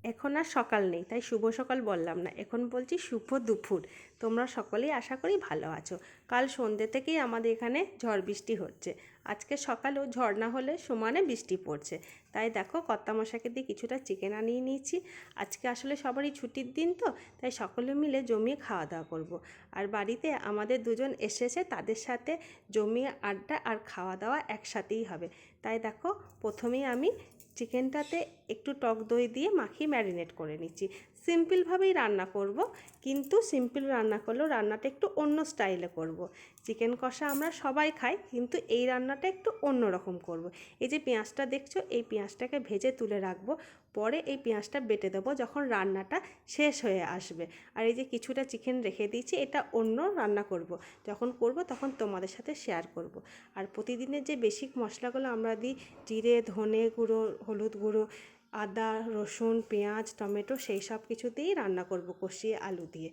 এখন আর সকাল নেই, তাই শুভ সকাল বললাম না, এখন বলছি শুভ দুপুর। তোমরা সকলেই আশা করি ভালো আছো। কাল সন্ধ্যে থেকেই আমাদের এখানে ঝড় বৃষ্টি হচ্ছে। আজকে সকালেও ঝড় না হলে সমানে বৃষ্টি পড়ছে। তাই দেখো কর্তামশাইকে দিয়ে কিছুটা চিকেন আনিয়ে নিয়েছি। আজকে আসলে সবারই ছুটির দিন তো, তাই সকলে মিলে জমিয়ে খাওয়া দাওয়া করব। আর বাড়িতে আমাদের দুজন এসেছে, তাদের সাথে জমিয়ে আড্ডা আর খাওয়া দাওয়া একসাথেই হবে। তাই দেখো প্রথমেই আমি চিকেনটাতে একটু টক দই দিয়ে মাখিয়ে ম্যারিনেট করে নিচ্ছি। সিম্পলভাবেই রান্না করব, কিন্তু সিম্পল রান্না করলেও রান্নাটা একটু অন্য স্টাইলে করব। চিকেন কষা আমরা সবাই খাই, কিন্তু এই রান্নাটা একটু অন্য রকম করব। এই যে পেঁয়াজটা দেখছো, এই পেঁয়াজটাকে ভেজে তুলে রাখবো, পরে এই পেঁয়াজটা বেটে দেবো যখন রান্নাটা শেষ হয়ে আসবে। আর এই যে কিছুটা চিকেন রেখে দিয়েছি, এটা অন্য রান্না করব, যখন করব তখন তোমাদের সাথে শেয়ার করব। আর প্রতিদিনের যে বেসিক মশলাগুলো আমরা দিই, জিরে, ধনে গুঁড়ো, হলুদ গুঁড়ো, আদা, রসুন, পেঁয়াজ, টমেটো, সেই সব কিছু দিয়েই রান্না করব কষিয়ে আলু দিয়ে।